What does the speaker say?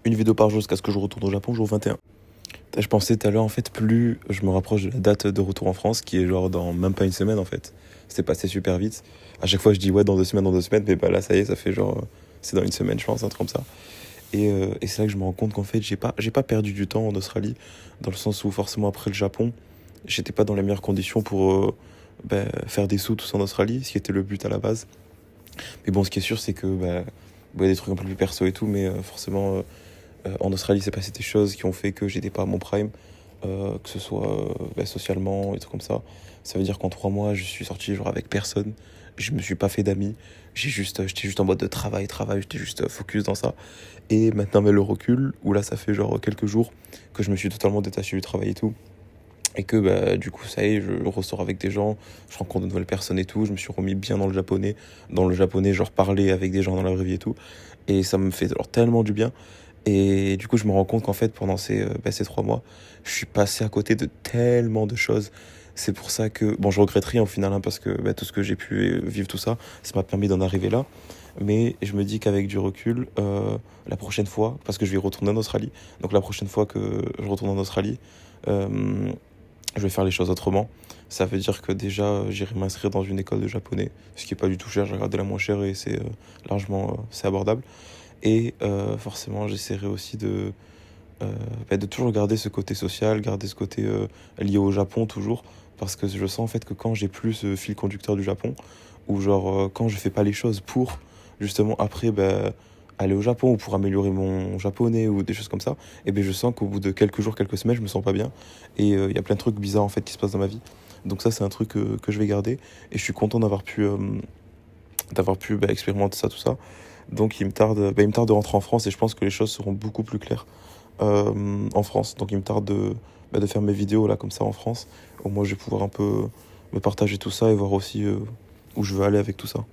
une vidéo par jour jusqu'à ce que je retourne au Japon, jour 21. Je pensais tout à l'heure, en fait, plus je me rapproche de la date de retour en France, qui est genre dans même pas une semaine, en fait. C'est passé super vite. À chaque fois, je dis ouais, dans 2 semaines, mais bah là, ça y est, ça fait genre. C'est dans une semaine, je pense, un truc comme ça. Et c'est là que je me rends compte qu'en fait, j'ai pas perdu du temps en Australie, dans le sens où forcément après le Japon, j'étais pas dans les meilleures conditions pour faire des sous tous en Australie, ce qui était le but à la base. Mais bon, ce qui est sûr, c'est que bon, il y a des trucs un peu plus perso et tout, mais forcément, en Australie, c'est passé des choses qui ont fait que j'étais pas à mon prime, que ce soit socialement et tout comme ça. Ça veut dire qu'en 3 mois, je suis sorti genre avec personne. Je me suis pas fait d'amis. J'étais juste en mode de travail, travail. J'étais juste focus dans ça. Et maintenant, mais le recul, où là, ça fait genre quelques jours que je me suis totalement détaché du travail et tout. Et que du coup, ça y est, je ressors avec des gens, je rencontre de nouvelles personnes et tout. Je me suis remis bien dans le japonais. Dans le japonais, genre parler avec des gens dans la vraie vie et tout. Et ça me fait alors tellement du bien. Et du coup, je me rends compte qu'en fait, pendant ces 3 mois, je suis passé à côté de tellement de choses. C'est pour ça que, bon, je regrette rien au final, hein, parce que tout ce que j'ai pu vivre, tout ça, ça m'a permis d'en arriver là. Mais je me dis qu'avec du recul, la prochaine fois, parce que je vais retourner en Australie, donc la prochaine fois que je retourne en Australie, euh, je vais faire les choses autrement. Ça veut dire que déjà, j'irai m'inscrire dans une école de japonais, ce qui est pas du tout cher. J'ai regardé la moins chère et c'est largement c'est abordable. Et forcément, j'essaierai aussi de toujours garder ce côté social, garder ce côté lié au Japon toujours, parce que je sens en fait que quand j'ai plus ce fil conducteur du Japon, ou genre quand je fais pas les choses pour justement après aller au Japon ou pour améliorer mon japonais ou des choses comme ça, et ben je sens qu'au bout de quelques jours, quelques semaines, je me sens pas bien, et il y a plein de trucs bizarres en fait qui se passent dans ma vie. Donc ça, c'est un truc que je vais garder, et je suis content d'avoir pu expérimenter ça, tout ça. Donc il me tarde de rentrer en France, et je pense que les choses seront beaucoup plus claires en France. Donc il me tarde de faire mes vidéos là comme ça en France. Au moins je vais pouvoir un peu me partager tout ça et voir aussi où je veux aller avec tout ça.